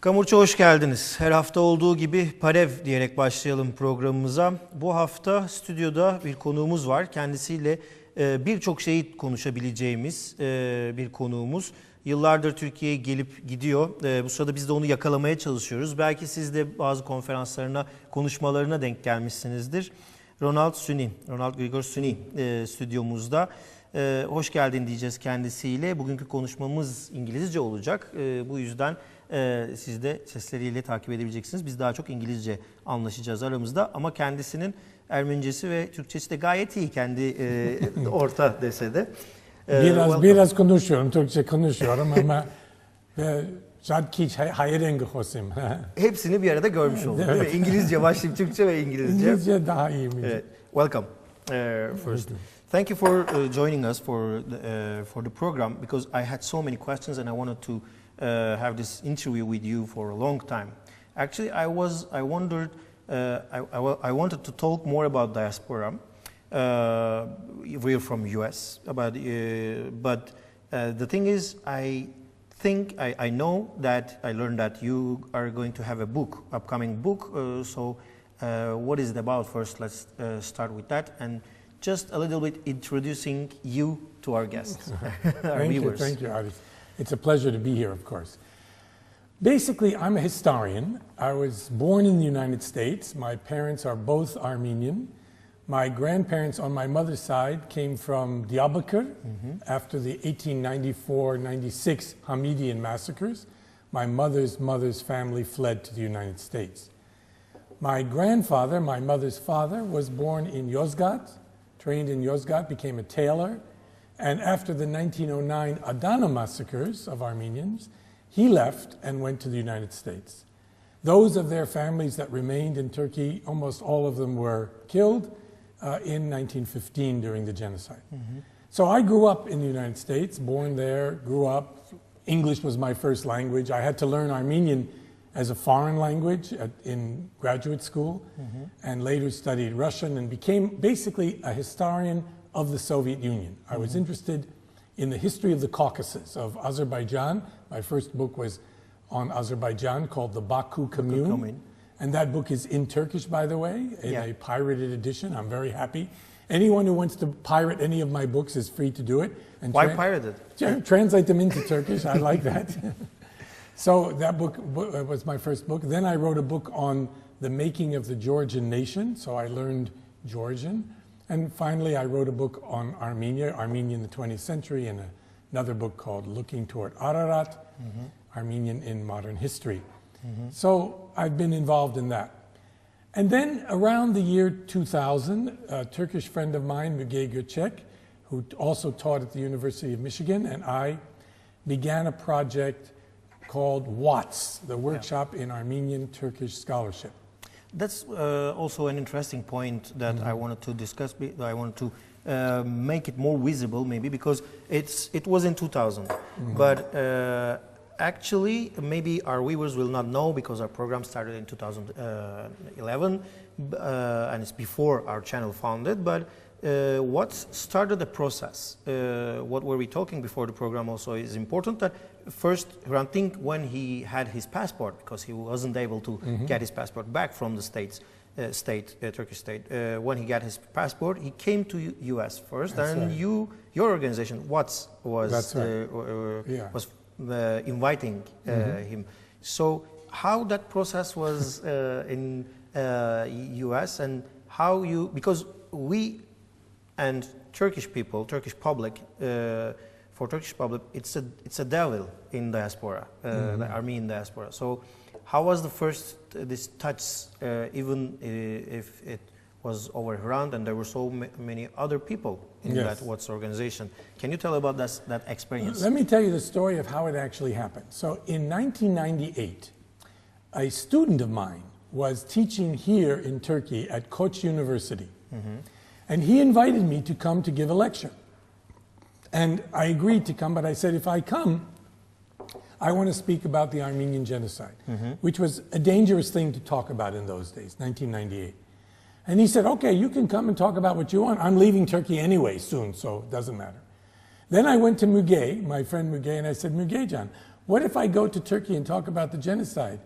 Gamurç'a hoş geldiniz. Her hafta olduğu gibi Parev diyerek başlayalım programımıza. Bu hafta stüdyoda bir konuğumuz var. Kendisiyle birçok şeyi konuşabileceğimiz bir konuğumuz. Yıllardır Türkiye'ye gelip gidiyor. Bu sırada biz de onu yakalamaya çalışıyoruz. Belki siz de bazı konferanslarına, konuşmalarına denk gelmişsinizdir. Ronald Suny, Ronald Grigor Suny stüdyomuzda. Hoş geldin diyeceğiz kendisiyle. Bugünkü konuşmamız İngilizce olacak. Bu yüzden siz de sesleriyle takip edebileceksiniz. Biz daha çok İngilizce anlaşacağız aramızda. Ama kendisinin Ermenicesi ve Türkçesi de gayet iyi, kendi orta dese de. Biraz konuşuyorum, Türkçe konuşuyorum ama hepsini bir arada görmüş olduk, değil mi? İngilizce başlayıp Türkçe ve İngilizce. İngilizce daha iyi mi? Welcome first. Thank you for joining us for the program, because I had so many questions and I wanted to have this interview with you for a long time. Actually, I wanted to talk more about diaspora. We're from US, but the thing is, I know that I learned that you are going to have a book, upcoming book. So what is it about? First, let's start with that, and just a little bit introducing you to our guests, our viewers. Thank you, Aris. It's a pleasure to be here, of course. Basically, I'm a historian. I was born in the United States. My parents are both Armenian. My grandparents on my mother's side came from Diyarbakir after the 1894-96 Hamidian massacres. My mother's family fled to the United States. My grandfather, my mother's father, was born in Yozgat, trained in Yozgat, became a tailor, and after the 1909 Adana massacres of Armenians, he left and went to the United States. Those of their families that remained in Turkey, almost all of them were killed in 1915 during the genocide. So I grew up in the United States, born there, grew up. English was my first language. I had to learn Armenian as a foreign language in graduate school, and later studied Russian and became basically a historian of the Soviet Union. I was interested in the history of the Caucasus, of Azerbaijan. My first book was on Azerbaijan, called The Baku Commune. And that book is in Turkish, by the way, in a pirated edition. I'm very happy. Anyone who wants to pirate any of my books is free to do it. And why pirated? Translate them into Turkish. I like that. So that book was my first book. Then I wrote a book on the making of the Georgian nation. So I learned Georgian. And finally, I wrote a book on Armenia, Armenia in the 20th century, and another book called Looking Toward Ararat, Armenian in Modern History. So I've been involved in that. And then around the year 2000, a Turkish friend of mine, Müge Göçek, who also taught at the University of Michigan, and I began a project called WATS, the Workshop in Armenian Turkish Scholarship. That's also an interesting point that I wanted to discuss. I wanted to make it more visible, maybe, because it was in 2000. But actually, maybe our viewers will not know, because our program started in 2011, and it's before our channel founded. But what started the process? What were we talking before the program also is important. That first, Hrant Dink, when he had his passport, because he wasn't able to get his passport back from the Turkish state, when he got his passport, he came to U.S. first. That's and right. Your organization, WATS, was inviting him. So how that process was in U.S. and how you, because we and Turkish people, Turkish public, for Turkish public, it's a devil in diaspora, the Armenian diaspora. So how was the first this touch, even if it was over Hrant and there were so many other people in that WATS organization? Can you tell about that experience? Let me tell you the story of how it actually happened. So in 1998, a student of mine was teaching here in Turkey at Koç University. And he invited me to come to give a lecture. And I agreed to come, but I said, if I come, I want to speak about the Armenian genocide, which was a dangerous thing to talk about in those days, 1998. And he said, okay, you can come and talk about what you want. I'm leaving Turkey anyway soon, so it doesn't matter. Then I went to Müge, my friend Müge, and I said, Müge-can, what if I go to Turkey and talk about the genocide?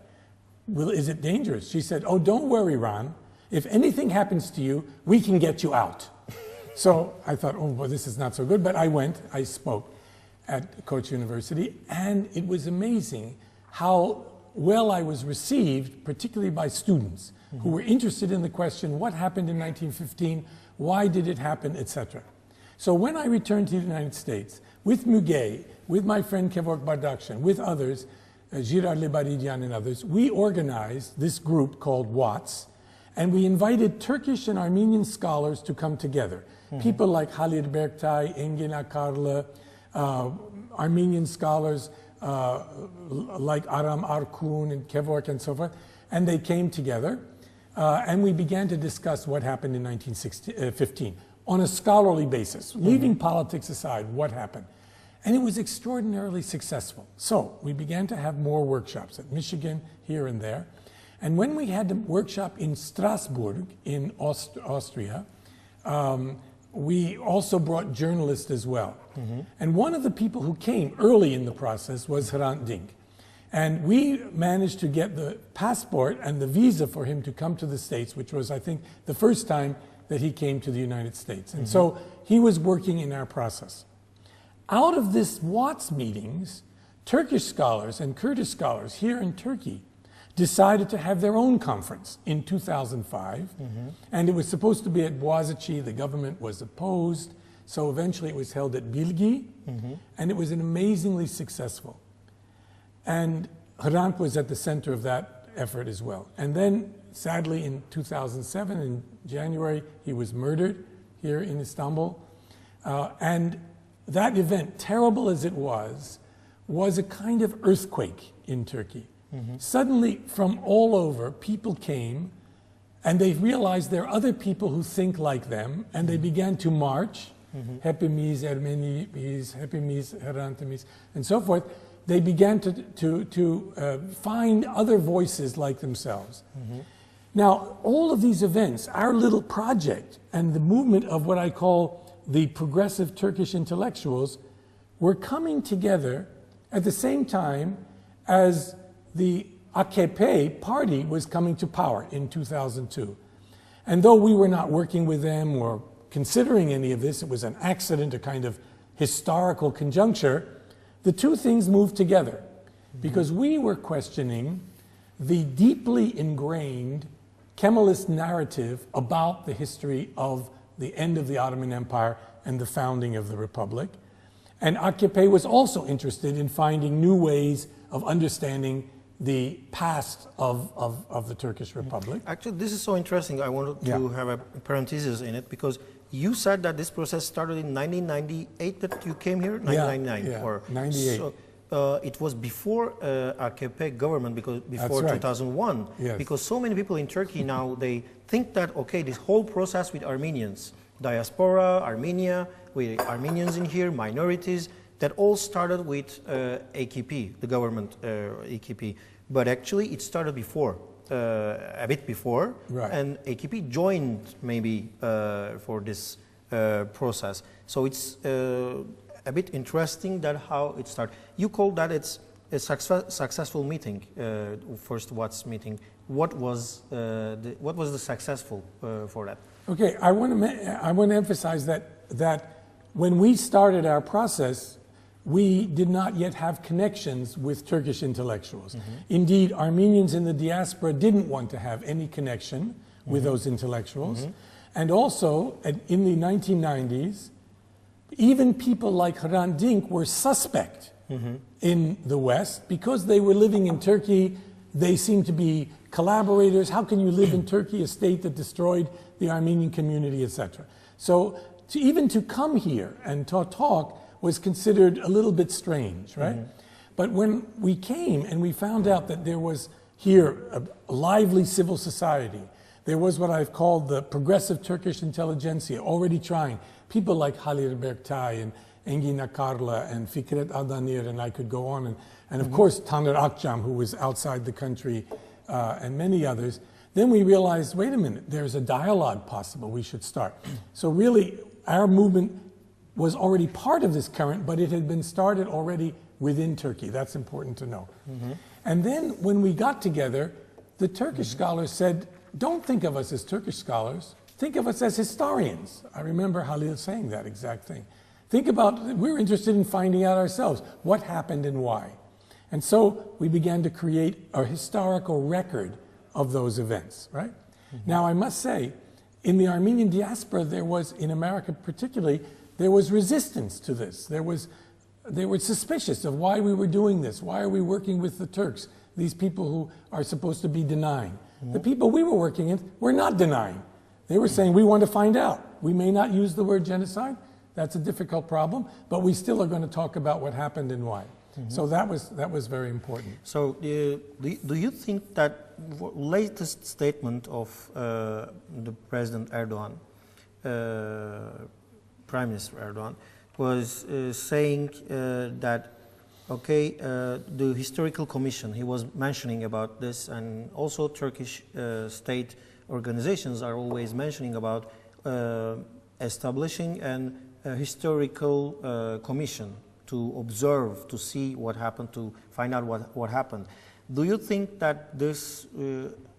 Is it dangerous? She said, oh, don't worry, Ron. If anything happens to you, we can get you out. So I thought, oh, well, this is not so good. But I went, I spoke at Koç University, and it was amazing how well I was received, particularly by students who were interested in the question, what happened in 1915, why did it happen, etc. So when I returned to the United States, with Müge, with my friend Kevork Bardakjian, with others, Girard Lebaridyan and others, we organized this group called WATS, and we invited Turkish and Armenian scholars to come together. People like Halil Berktay, Engin Akarlı, Armenian scholars like Aram Arkun and Kevork and so forth, and they came together, and we began to discuss what happened in 1915 on a scholarly basis, leaving politics aside, what happened. And it was extraordinarily successful. So we began to have more workshops at Michigan, here and there. And when we had the workshop in Strasbourg, in Austria, we also brought journalists as well. And one of the people who came early in the process was Hrant Dink. And we managed to get the passport and the visa for him to come to the States, which was, I think, the first time that he came to the United States. And so he was working in our process. Out of this WATS meetings, Turkish scholars and Kurdish scholars here in Turkey decided to have their own conference in 2005. And it was supposed to be at Boğaziçi. The government was opposed. So eventually it was held at Bilgi. And it was amazingly successful. And Hrant was at the center of that effort as well. And then, sadly, in 2007, in January, he was murdered here in Istanbul. And that event, terrible as it was a kind of earthquake in Turkey. Suddenly, from all over, people came, and they realized there are other people who think like them, and they began to march, Hepimiz, Ermeniyiz, Hepimiz, Hrantimiz, and so forth. They began to find other voices like themselves. Now, all of these events, our little project, and the movement of what I call the progressive Turkish intellectuals, were coming together at the same time as the AKP party was coming to power in 2002. And though we were not working with them or considering any of this, it was an accident, a kind of historical conjuncture, the two things moved together because we were questioning the deeply ingrained Kemalist narrative about the history of the end of the Ottoman Empire and the founding of the Republic. And AKP was also interested in finding new ways of understanding the past of the Turkish Republic. Actually, this is so interesting. I wanted to have a parenthesis in it because you said that this process started in 1998 that you came here? 1999? Or 98. So it was before AKP government, because before 2001. Yes. Because so many people in Turkey now, they think that, okay, this whole process with Armenians, diaspora, Armenia, with Armenians in here, minorities, that all started with AKP, the government AKP. But actually it started before. A bit before, and AKP joined maybe for this process. So it's a bit interesting that how it started. You call that it's a successful meeting, first WATS meeting. What was the successful for that? Okay, I want to emphasize that when we started our process, we did not yet have connections with Turkish intellectuals. Indeed, Armenians in the diaspora didn't want to have any connection with those intellectuals. And also, in the 1990s, even people like Hrant Dink were suspect in the West because they were living in Turkey. They seemed to be collaborators. How can you live in Turkey, a state that destroyed the Armenian community, etc.? So even to come here and to talk was considered a little bit strange, right? But when we came and we found out that there was here a lively civil society, there was what I've called the progressive Turkish intelligentsia already trying, people like Halil Berktay and Engin Akarlı and Fikret Adanir, and I could go on, and of course Taner Akçam, who was outside the country, and many others. Then we realized, wait a minute, there's a dialogue possible, we should start. So really, our movement was already part of this current, but it had been started already within Turkey. That's important to know. And then when we got together, the Turkish scholars said, don't think of us as Turkish scholars, think of us as historians. I remember Halil saying that exact thing. Think about, we're interested in finding out ourselves what happened and why. And so we began to create a historical record of those events, right? Now I must say, in the Armenian diaspora, there was, in America particularly, there was resistance to this. They were suspicious of why we were doing this. Why are we working with the Turks, these people who are supposed to be denying? The people we were working with were not denying. They were saying, we want to find out. We may not use the word genocide. That's a difficult problem, but we still are going to talk about what happened and why. So that was very important. So do you think that latest statement of the President Erdogan, Prime Minister Erdogan, was saying that, okay, the historical commission, he was mentioning about this, and also Turkish state organizations are always mentioning about establishing an historical commission to observe, to see what happened, to find out what happened. Do you think that this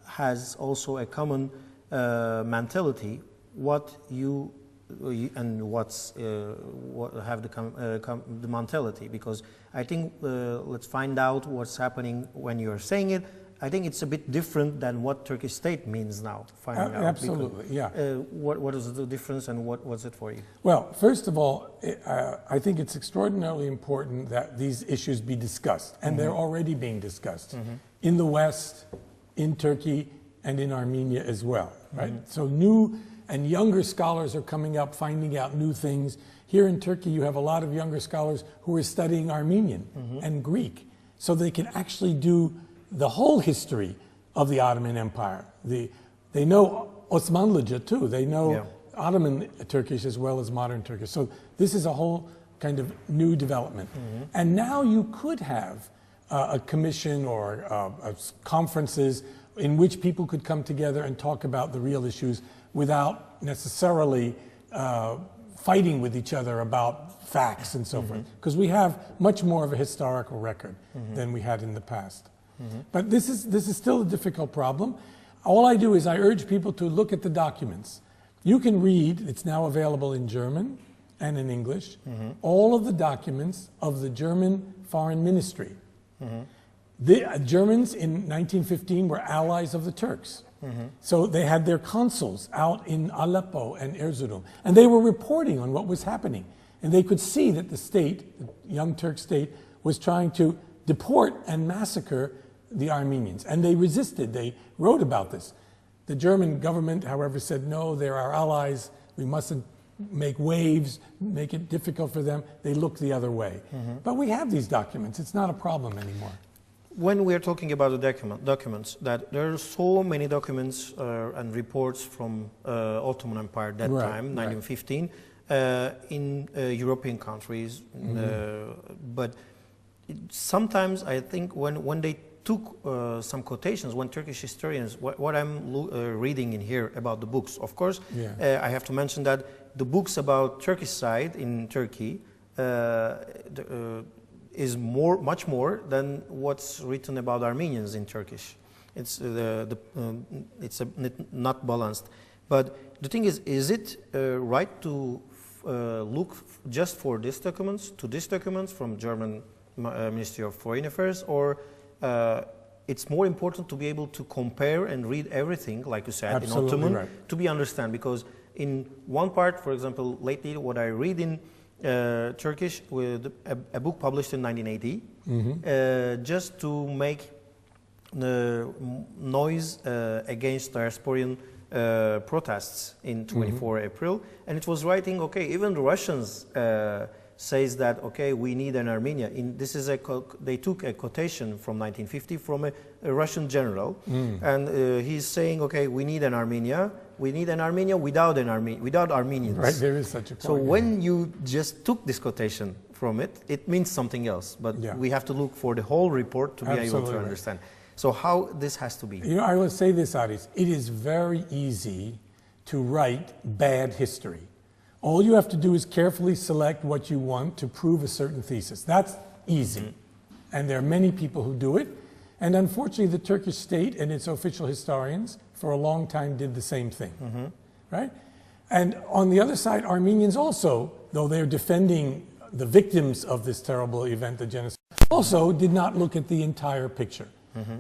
has also a common mentality? What you and what have the mentality? Because I think let's find out what's happening when you're saying it. I think it's a bit different than what Turkish state means now. Finding out. Absolutely, yeah. What is the difference, and what was it for you? Well, first of all, I think it's extraordinarily important that these issues be discussed, and they're already being discussed in the West, in Turkey, and in Armenia as well, right? So new and younger scholars are coming up, finding out new things. Here in Turkey, you have a lot of younger scholars who are studying Armenian and Greek, so they can actually do the whole history of the Ottoman Empire. They know Osmanlıca too. They know Ottoman Turkish as well as modern Turkish. So this is a whole kind of new development. And now you could have a commission or conferences in which people could come together and talk about the real issues without necessarily fighting with each other about facts and so forth. Because we have much more of a historical record than we had in the past. But this is still a difficult problem. All I do is I urge people to look at the documents. You can read, it's now available in German and in English, all of the documents of the German Foreign Ministry. The Germans in 1915 were allies of the Turks. So they had their consuls out in Aleppo and Erzurum, and they were reporting on what was happening. And they could see that the state, the young Turk state, was trying to deport and massacre the Armenians. And they resisted. They wrote about this. The German government, however, said, no, they're our allies. We mustn't make waves, make it difficult for them. They looked the other way. But we have these documents. It's not a problem anymore. When we are talking about the documents, that there are so many documents and reports from Ottoman Empire at that time, 1915, in European countries. But sometimes I think when they took some quotations, when Turkish historians, what I'm reading in here about the books, of course, I have to mention that the books about Turkish side in Turkey is much more than what's written about Armenians in Turkish. It's not balanced. But the thing is it right to look just for these documents from German Ministry of Foreign Affairs, or it's more important to be able to compare and read everything, like you said, in Ottoman, to be understand? Because in one part, for example, lately what I read in Turkish with a book published in 1980, just to make the noise against diasporan protests in 24 April, and it was writing, okay, even the Russians says that, okay, we need an Armenia. This is they took a quotation from 1950 from a Russian general, and he's saying, okay, we need an Armenia. We need an Armenia without Armenians. Right, there is such a point. So when you just took this quotation from it, it means something else. But we have to look for the whole report to be able to understand. So how this has to be? You know, I will say this, Aris. It is very easy to write bad history. All you have to do is carefully select what you want to prove a certain thesis. That's easy. And there are many people who do it. And unfortunately, the Turkish state and its official historians for a long time did the same thing, right? And on the other side, Armenians also, though they're defending the victims of this terrible event, the genocide, also did not look at the entire picture.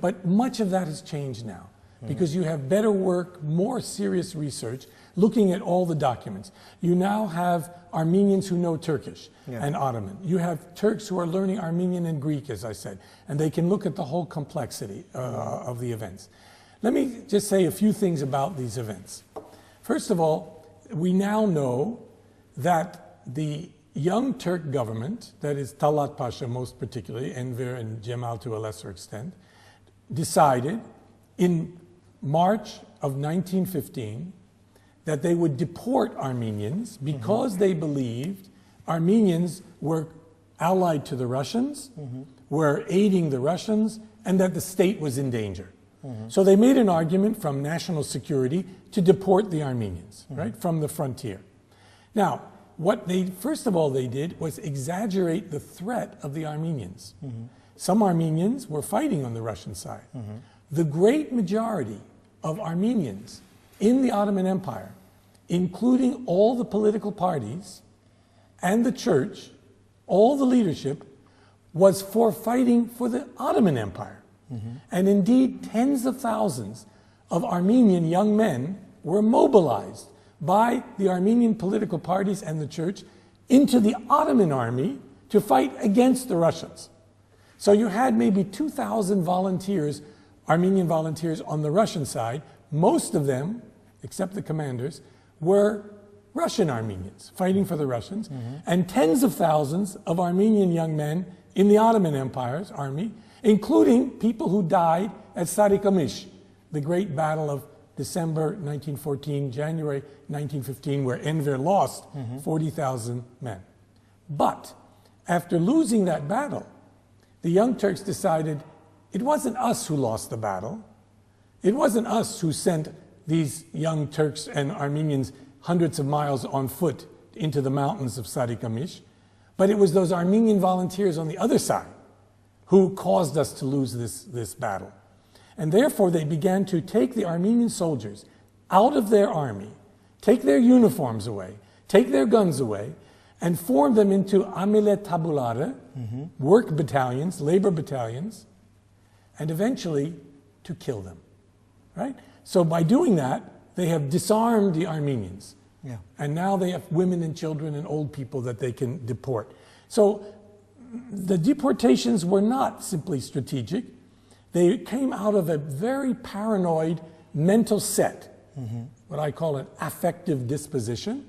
But much of that has changed now because you have better work, more serious research, looking at all the documents. You now have Armenians who know Turkish and Ottoman. You have Turks who are learning Armenian and Greek, as I said, and they can look at the whole complexity of the events. Let me just say a few things about these events. First of all, we now know that the young Turk government, that is Talat Pasha most particularly, Enver and Cemal to a lesser extent, decided in March of 1915 that they would deport Armenians because they believed Armenians were allied to the Russians, were aiding the Russians, and that the state was in danger. So they made an argument from national security to deport the Armenians, right, from the frontier. Now, what they, first of all, they did was exaggerate the threat of the Armenians. Some Armenians were fighting on the Russian side. The great majority of Armenians in the Ottoman Empire, including all the political parties and the church, all the leadership, was for fighting for the Ottoman Empire. And indeed, tens of thousands of Armenian young men were mobilized by the Armenian political parties and the church into the Ottoman army to fight against the Russians. So you had maybe 2,000 volunteers, Armenian volunteers on the Russian side. Most of them, except the commanders, were Russian Armenians fighting for the Russians, and tens of thousands of Armenian young men in the Ottoman Empire's army, including people who died at Sarıkamış, the great battle of December 1914, January 1915, where Enver lost 40,000 men. But after losing that battle, the Young Turks decided it wasn't us who lost the battle. It wasn't us who sent these young Turks and Armenians hundreds of miles on foot into the mountains of Sarıkamış, but it was those Armenian volunteers on the other side who caused us to lose this battle. And therefore they began to take the Armenian soldiers out of their army, take their uniforms away, take their guns away, and form them into amile tabulare, work battalions, labor battalions, and eventually to kill them, right? So by doing that, they have disarmed the Armenians. And now they have women and children and old people that they can deport. So the deportations were not simply strategic. They came out of a very paranoid mental set, what I call an affective disposition.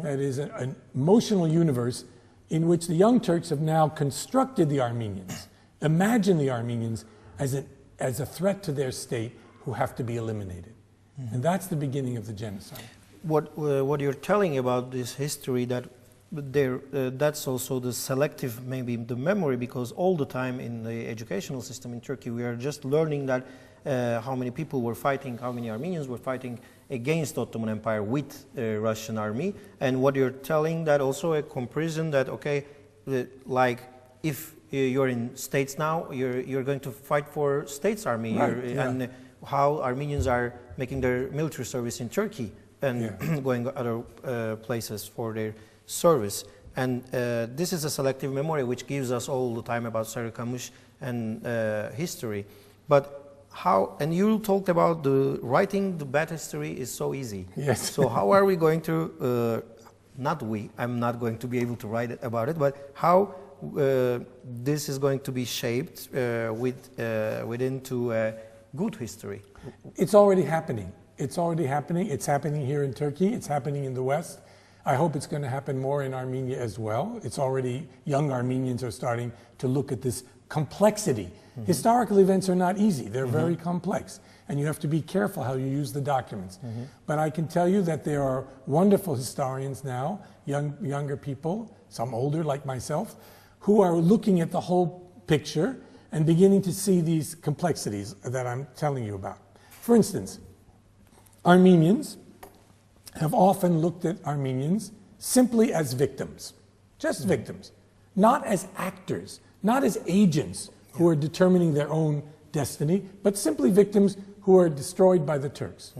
That is an emotional universe in which the Young Turks have now constructed the Armenians, imagine the Armenians as a threat to their state who have to be eliminated. And that's the beginning of the genocide. What you're telling about this history, that that's also the selective, maybe the memory, because all the time in the educational system in Turkey we are just learning that how many people were fighting, how many Armenians were fighting against Ottoman Empire with the Russian army. And what you're telling, that also a comparison that, okay, like if you're in States now, you're going to fight for States army, and how Armenians are making their military service in Turkey and going other places for their service. And this is a selective memory which gives us all the time about Sarıkamış and history. But how, and you talked about the writing the bad history is so easy. Yes. So how are we going to, I'm not going to be able to write about it, but how this is going to be shaped within to a good history? It's already happening. It's already happening. It's happening here in Turkey. It's happening in the West. I hope it's going to happen more in Armenia as well. It's already, young Armenians are starting to look at this complexity. Historical events are not easy. They're very complex. And you have to be careful how you use the documents. But I can tell you that there are wonderful historians now, younger people, some older like myself, who are looking at the whole picture and beginning to see these complexities that I'm telling you about. For instance, Armenians have often looked at Armenians simply as victims, just victims, not as actors, not as agents who are determining their own destiny, but simply victims who are destroyed by the Turks.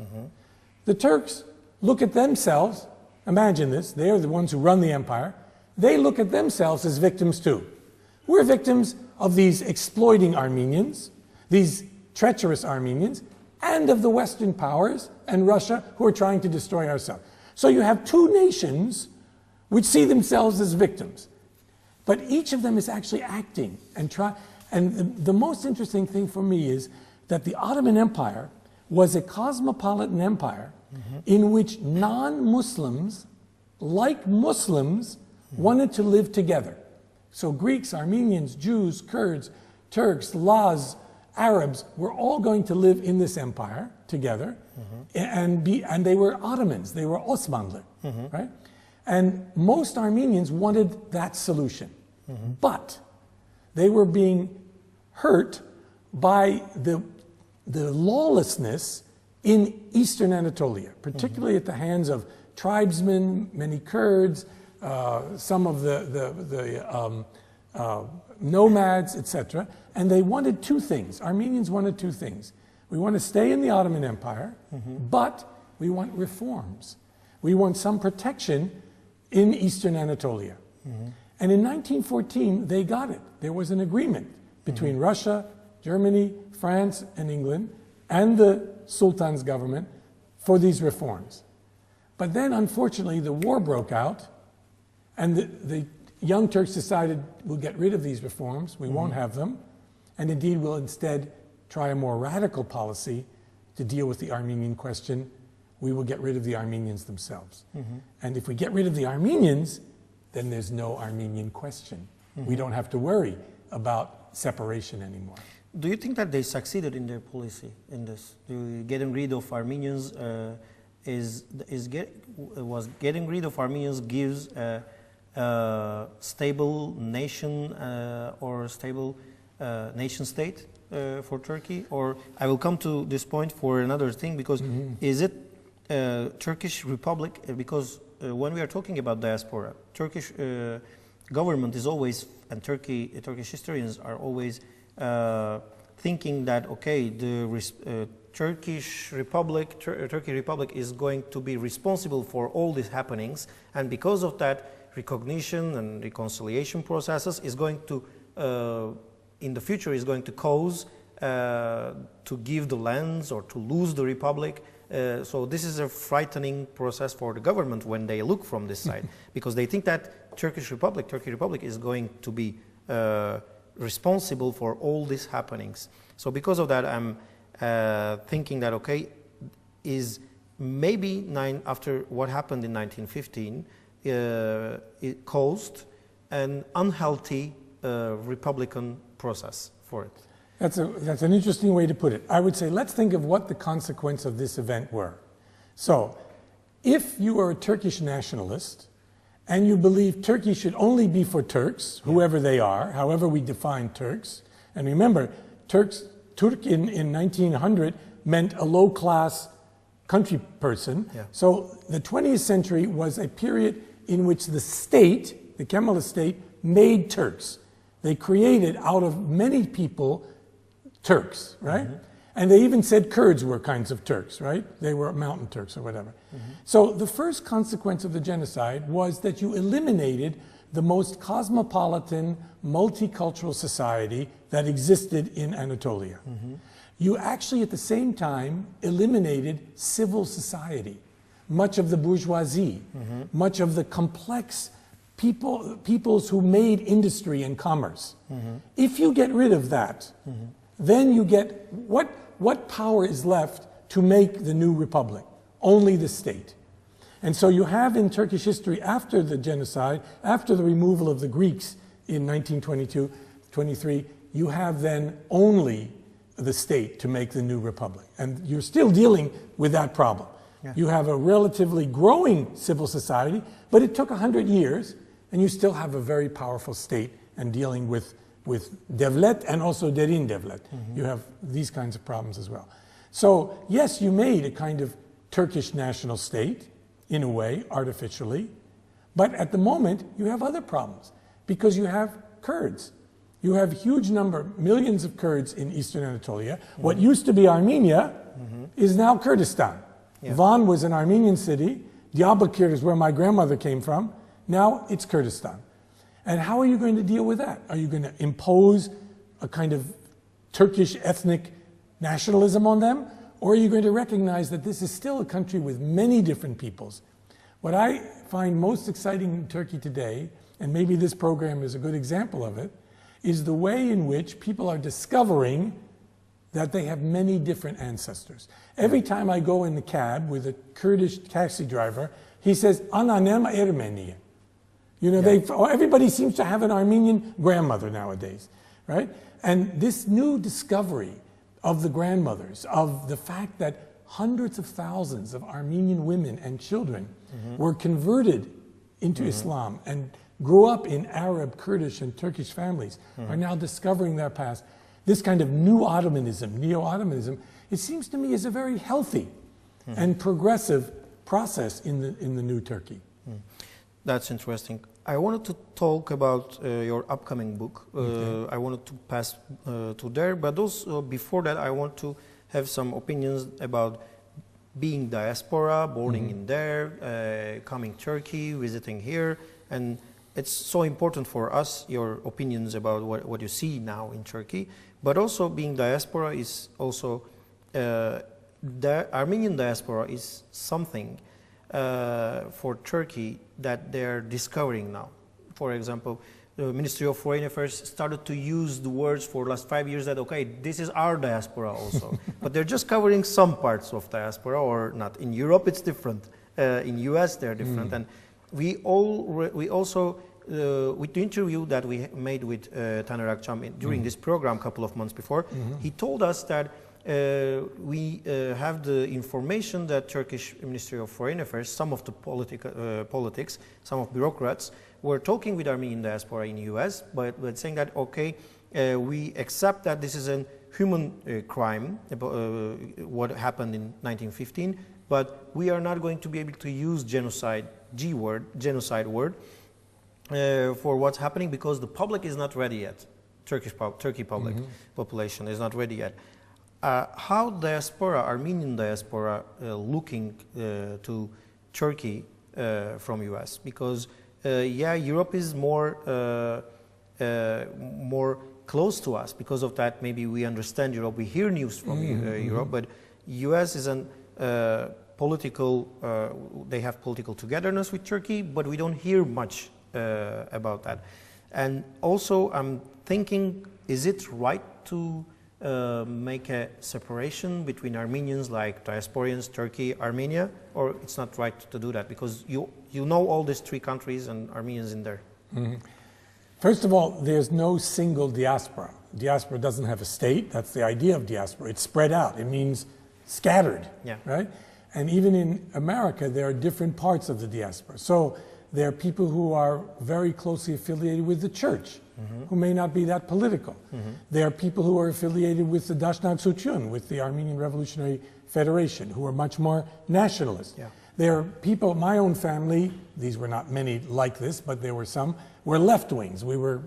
The Turks look at themselves, imagine this, they are the ones who run the empire, they look at themselves as victims too. We're victims of these exploiting Armenians, these treacherous Armenians, and of the Western powers and Russia who are trying to destroy ourselves. So you have two nations which see themselves as victims. But each of them is actually acting and trying. And the most interesting thing for me is that the Ottoman Empire was a cosmopolitan empire in which non-Muslims, like Muslims, wanted to live together. So Greeks, Armenians, Jews, Kurds, Turks, Laz, Arabs were all going to live in this empire together, and they were Ottomans, they were Osmanlı, right? And most Armenians wanted that solution, but they were being hurt by the lawlessness in Eastern Anatolia, particularly at the hands of tribesmen, many Kurds, some of the nomads, etc. And they wanted two things. Armenians wanted two things. We want to stay in the Ottoman Empire, but we want reforms. We want some protection in Eastern Anatolia. And in 1914, they got it. There was an agreement between Russia, Germany, France, and England, and the Sultan's government for these reforms. But then, unfortunately, the war broke out, and the Young Turks decided, we'll get rid of these reforms, we won't have them, and indeed we'll instead try a more radical policy to deal with the Armenian question. We will get rid of the Armenians themselves. And if we get rid of the Armenians, then there's no Armenian question. We don't have to worry about separation anymore. Do you think that they succeeded in their policy in this? Getting rid of Armenians getting rid of Armenians gives a stable nation or a stable nation state for Turkey? Or I will come to this point for another thing, because is it Turkish Republic? Because when we are talking about diaspora, Turkish government is always, and Turkish historians are always thinking that, okay, the Turkey Republic is going to be responsible for all these happenings, and because of that, recognition and reconciliation processes is going to, in the future, is going to cause to give the lands or to lose the republic. So this is a frightening process for the government when they look from this side, because they think that Turkey Republic is going to be responsible for all these happenings. So because of that, I'm thinking that, okay, is maybe after what happened in 1915, it caused an unhealthy republican process for it. That's an interesting way to put it. I would say, let's think of what the consequence of this event were. So, if you are a Turkish nationalist, and you believe Turkey should only be for Turks, whoever they are, however we define Turks, and remember, Turk in 1900 meant a low-class country person. So the 20th century was a period in which the state, the Kemalist state, made Turks. They created out of many people Turks, right? And they even said Kurds were kinds of Turks, right? They were mountain Turks or whatever. So the first consequence of the genocide was that you eliminated the most cosmopolitan, multicultural society that existed in Anatolia. You actually, at the same time, eliminated civil society, much of the bourgeoisie, much of the complex peoples who made industry and commerce. If you get rid of that, then you get, what power is left to make the new republic? Only the state. And so you have in Turkish history, after the genocide, after the removal of the Greeks in 1922-23, you have then only the state to make the new republic. And you're still dealing with that problem. You have a relatively growing civil society, but it took 100 years, and you still have a very powerful state and dealing with devlet and also derin devlet. You have these kinds of problems as well. So yes, you made a kind of Turkish national state, in a way, artificially, but at the moment you have other problems, because you have Kurds, You have huge number, millions of Kurds in eastern Anatolia. What used to be Armenia is now Kurdistan. Yeah. Van was an Armenian city. Diyarbakir is where my grandmother came from. Now it's Kurdistan. And how are you going to deal with that? Are you going to impose a kind of Turkish ethnic nationalism on them? Or are you going to recognize that this is still a country with many different peoples? What I find most exciting in Turkey today, and maybe this program is a good example of it, is the way in which people are discovering that they have many different ancestors. Every time I go in the cab with a Kurdish taxi driver, he says, "Ananem Ermeni." You know, everybody seems to have an Armenian grandmother nowadays, right? And this new discovery of the grandmothers, of the fact that hundreds of thousands of Armenian women and children were converted into Islam and grew up in Arab, Kurdish, and Turkish families, are now discovering their past. This kind of new Ottomanism, neo-Ottomanism, it seems to me is a very healthy and progressive process in the new Turkey. That's interesting. I wanted to talk about your upcoming book. I wanted to pass to there, but also before that I want to have some opinions about being diaspora, boarding in there, coming Turkey, visiting here, and it's so important for us, your opinions about what you see now in Turkey, but also being diaspora is also, the Armenian diaspora is something for Turkey that they're discovering now. For example, the Ministry of Foreign Affairs started to use the words for the last 5 years that, okay, this is our diaspora also. But they're just covering some parts of diaspora or not. In Europe, it's different. In US, they're different. And we also, with the interview that we made with Taner Akçam during this program a couple of months before, he told us that we have the information that Turkish Ministry of Foreign Affairs, some of the politics, some of bureaucrats were talking with Armenian diaspora in US, but saying that, okay, we accept that this is a human crime, what happened in 1915, but we are not going to be able to use genocide word, for what's happening because the public is not ready yet. Turkey public population is not ready yet. How diaspora, Armenian diaspora, looking to Turkey from US? Because yeah, Europe is more close to us. Because of that, maybe we understand Europe. We hear news from Europe, but US is a political. They have political togetherness with Turkey, but we don't hear much about that. And also, I'm thinking, is it right to make a separation between Armenians like diasporians, Turkey, Armenia, or it's not right to do that because you know all these three countries and Armenians in there? First of all, there's no single diaspora. Diaspora doesn't have a state. That's the idea of diaspora. It's spread out. It means scattered, right? And even in America, there are different parts of the diaspora. So there are people who are very closely affiliated with the church, who may not be that political. There are people who are affiliated with the Dashnag Suchun, with the Armenian Revolutionary Federation, who are much more nationalist. There are people, my own family, these were not many like this, but there were some, were left wings. We were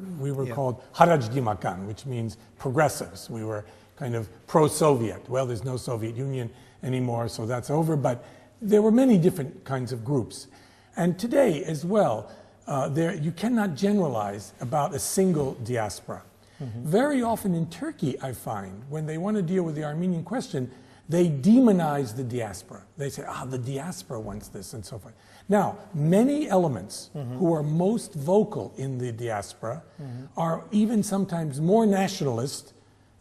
called Haraj Dimakan, which means progressives. We were kind of pro-Soviet. Well, there's no Soviet Union anymore, so that's over, but there were many different kinds of groups. And today as well, you cannot generalize about a single diaspora. Very often in Turkey, I find, when they want to deal with the Armenian question, they demonize the diaspora. They say, the diaspora wants this and so forth. Now, many elements who are most vocal in the diaspora are even sometimes more nationalist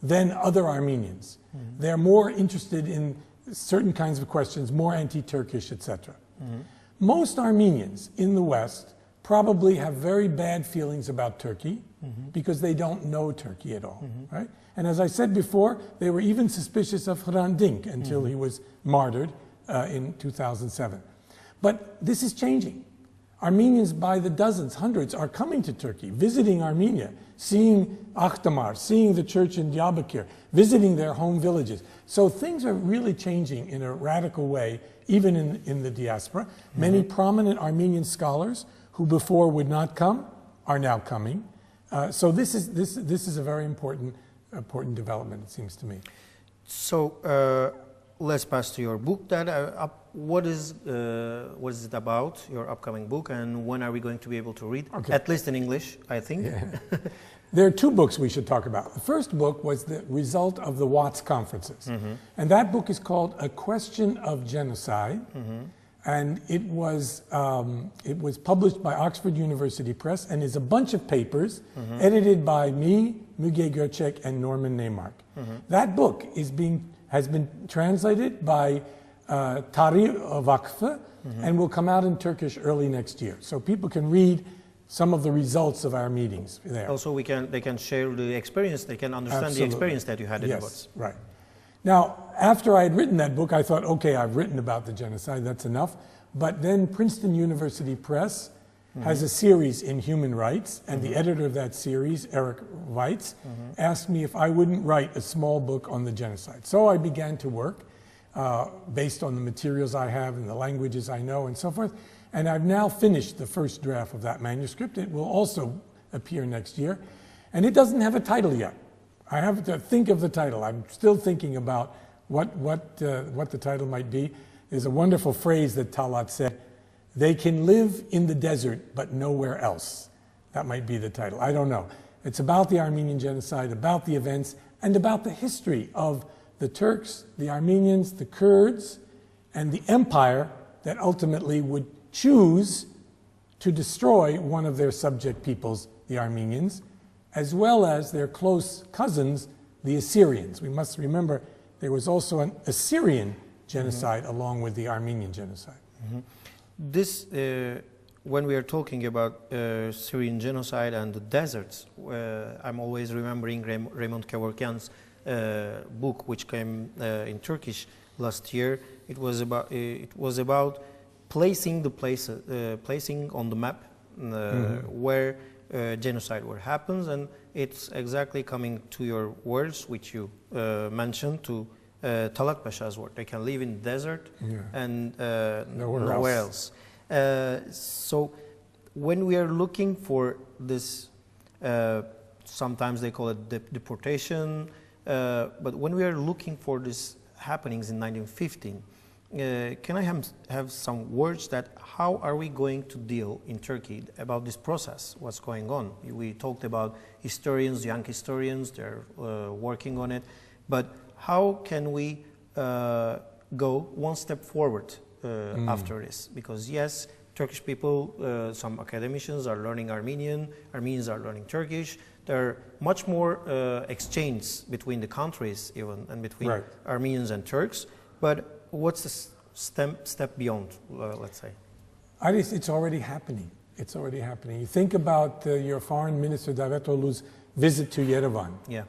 than other Armenians. They're more interested in certain kinds of questions, more anti-Turkish, etc. Most Armenians in the West probably have very bad feelings about Turkey because they don't know Turkey at all, right? And as I said before, they were even suspicious of Hrant Dink until he was martyred in 2007. But this is changing. Armenians by the dozens, hundreds, are coming to Turkey, visiting Armenia, seeing Akhdamar, seeing the church in Diyarbakir, visiting their home villages. So things are really changing in a radical way, even in the diaspora. Many prominent Armenian scholars who before would not come are now coming. So this is a very important development, it seems to me. So let's pass to your book. What is it about, your upcoming book, and when are we going to be able to read? Okay. At least in English, I think. Yeah. There are two books we should talk about. The first book was the result of the Watts conferences. And that book is called A Question of Genocide. And it was published by Oxford University Press and is a bunch of papers edited by me, Müge Göçek, and Norman Neymark. That book has been translated by Tarih Vakfı and will come out in Turkish early next year. So people can read some of the results of our meetings there. Also, they can share the experience, they can understand the experience that you had in the books. Right. Now, after I had written that book, I thought, okay, I've written about the genocide, that's enough. But then Princeton University Press has a series in human rights, and the editor of that series, Eric Weitz, asked me if I wouldn't write a small book on the genocide. So I began to work based on the materials I have and the languages I know and so forth. And I've now finished the first draft of that manuscript. It will also appear next year. And it doesn't have a title yet. I have to think of the title. I'm still thinking about what the title might be. There's a wonderful phrase that Talat said, "They can live in the desert, but nowhere else." That might be the title. I don't know. It's about the Armenian genocide, about the events, and about the history of the Turks, the Armenians, the Kurds, and the empire that ultimately would choose to destroy one of their subject peoples, the Armenians, as well as their close cousins, the Assyrians. We must remember there was also an Assyrian genocide along with the Armenian genocide. This, when we are talking about Syrian genocide and the deserts, I'm always remembering Raymond Kevorkian's book, which came in Turkish last year. It was about placing the placing on the map where genocide happens, and it's exactly coming to your words, which you mentioned, to Talat Pasha's word. They can live in the desert and nowhere else. So when we are looking for this, sometimes they call it deportation, but when we are looking for these happenings in 1915, can I have some words that how are we going to deal in Turkey about this process, what's going on? We talked about historians, young historians, they're working on it, but how can we go one step forward after this? Because yes, Turkish people, some academicians are learning Armenian, Armenians are learning Turkish. There are much more exchanges between the countries even, and between Armenians and Turks, but what's the step beyond, let's say? Aris, it's already happening. It's already happening. You think about your foreign minister, Davutoglu's visit to Yerevan. Yeah.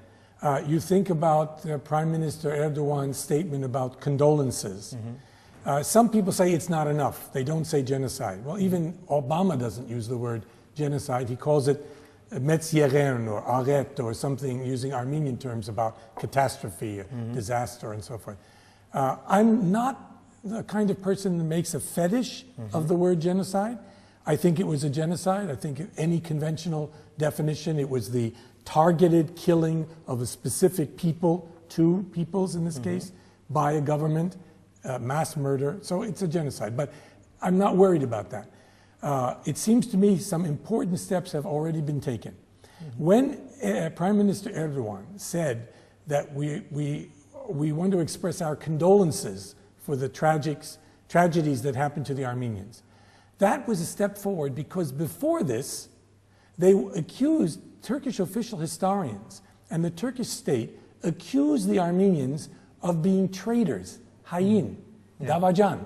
You think about Prime Minister Erdogan's statement about condolences. Some people say it's not enough. They don't say genocide. Well, even Obama doesn't use the word genocide. He calls it metzieren or aret or something using Armenian terms about catastrophe, disaster, and so forth. I'm not the kind of person that makes a fetish of the word genocide. I think it was a genocide. I think any conventional definition, it was the targeted killing of a specific people, two peoples in this case, by a government, mass murder. So it's a genocide. But I'm not worried about that. It seems to me some important steps have already been taken. When Prime Minister Erdogan said that we want to express our condolences for the tragedies that happened to the Armenians. That was a step forward because before this, they accused Turkish official historians and the Turkish state accused the Armenians of being traitors, hain, davacan.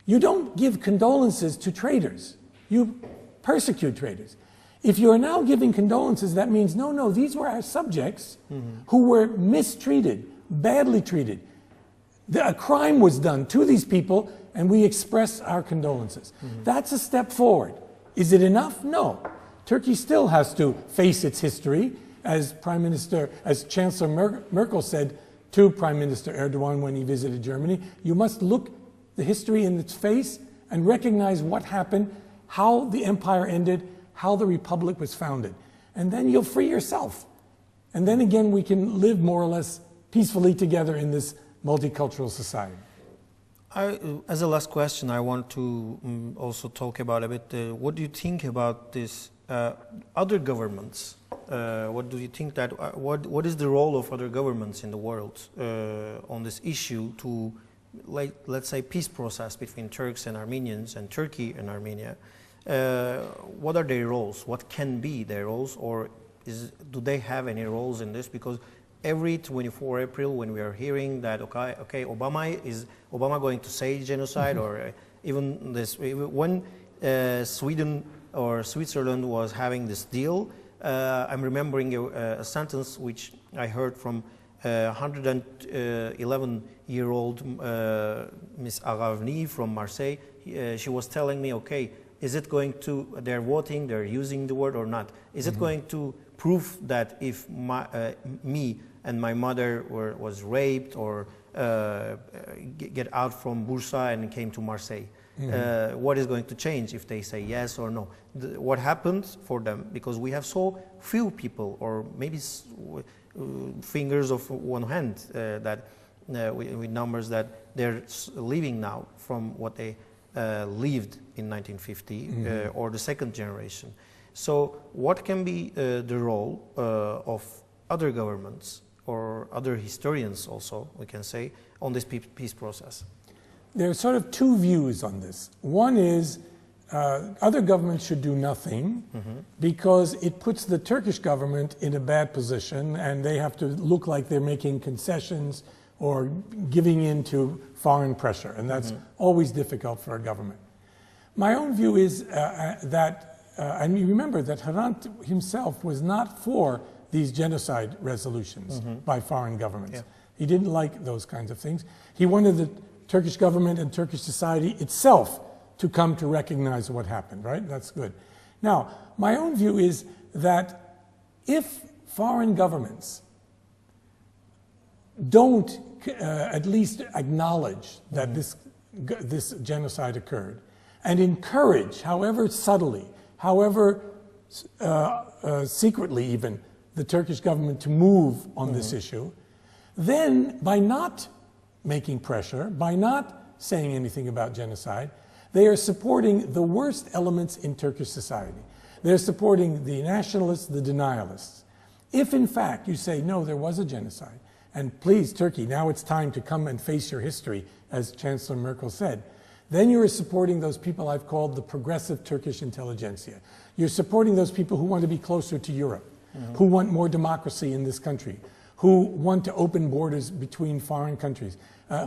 You don't give condolences to traitors. You persecute traitors. If you are now giving condolences, that means, no, these were our subjects who were mistreated, badly treated. A crime was done to these people, and we express our condolences. That's a step forward. Is it enough? No. Turkey still has to face its history, as Chancellor Merkel said to Prime Minister Erdogan when he visited Germany. You must look the history in its face and recognize what happened, how the empire ended, how the republic was founded. and then you'll free yourself. And then again, we can live more or less peacefully together in this multicultural society. As a last question, I want to also talk about a bit, what do you think about this other governments? What do you think that, what is the role of other governments in the world on this issue to, let's say, peace process between Turks and Armenians and Turkey and Armenia? What are their roles? What can be their roles, or do they have any roles in this? Because every 24 April, when we are hearing that, okay, Obama going to say genocide, or even this, when Sweden or Switzerland was having this deal, I'm remembering a sentence which I heard from 111-year-old Miss Aravni from Marseille. She was telling me, okay, is it going to, they're voting, they're using the word or not, is it going to prove that if me and my mother was raped or get out from Bursa and came to Marseille? What is going to change if they say yes or no? What happened for them? Because we have so few people, or maybe fingers of one hand, that with numbers that they're leaving now from what they lived in 1950 or the second generation. So what can be the role of other governments or other historians also, we can say, on this peace process? There are sort of two views on this. One is other governments should do nothing because it puts the Turkish government in a bad position, and they have to look like they're making concessions or giving in to foreign pressure, and that's always difficult for a government. My own view is that, and you remember that Hrant himself was not for these genocide resolutions by foreign governments. Yeah. He didn't like those kinds of things. He wanted the Turkish government and Turkish society itself to come to recognize what happened, right? That's good. Now, my own view is that if foreign governments don't at least acknowledge that this genocide occurred and encourage, however subtly, however secretly even, the Turkish government to move on this issue, then by not making pressure, by not saying anything about genocide, they are supporting the worst elements in Turkish society. They're supporting the nationalists, the denialists. If in fact you say, no, there was a genocide, and please, Turkey, now it's time to come and face your history, as Chancellor Merkel said, then you are supporting those people I've called the progressive Turkish intelligentsia. You're supporting those people who want to be closer to Europe, who want more democracy in this country, who want to open borders between foreign countries,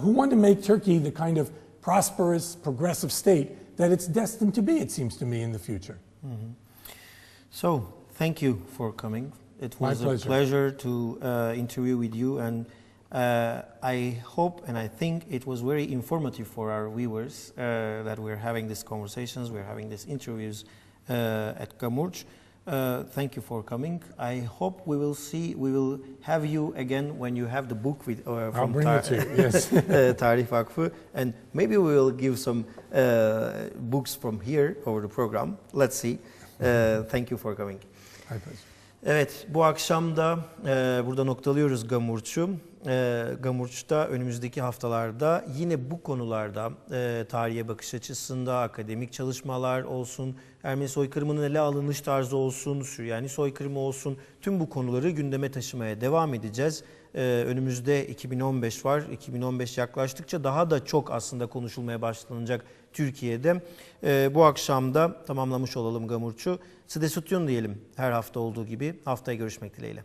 who want to make Turkey the kind of prosperous, progressive state that it's destined to be, it seems to me, in the future. So, thank you for coming. It was My a pleasure to interview with you, and I hope and I think it was very informative for our viewers that we're having these conversations, we're having these interviews at Gamurç. Thank you for coming. I hope we will have you again when you have the book with from I'll bring it to you, yes. Tarih Vakfı, and maybe we will give some books from here over the program. Let's see. Thank you for coming. My pleasure. Evet, bu akşam da burada noktalıyoruz Gamurç'u. Gamurç'ta önümüzdeki haftalarda yine bu konularda tarihe bakış açısında akademik çalışmalar olsun, Ermeni soykırımının ele alınış tarzı olsun, Süryani soykırımı olsun, tüm bu konuları gündeme taşımaya devam edeceğiz. Önümüzde 2015 var. 2015 yaklaştıkça daha da çok aslında konuşulmaya başlanacak Türkiye'de. Bu akşam da tamamlamış olalım Gamurç'u. Size sütyon diyelim her hafta olduğu gibi. Haftaya görüşmek dileğiyle.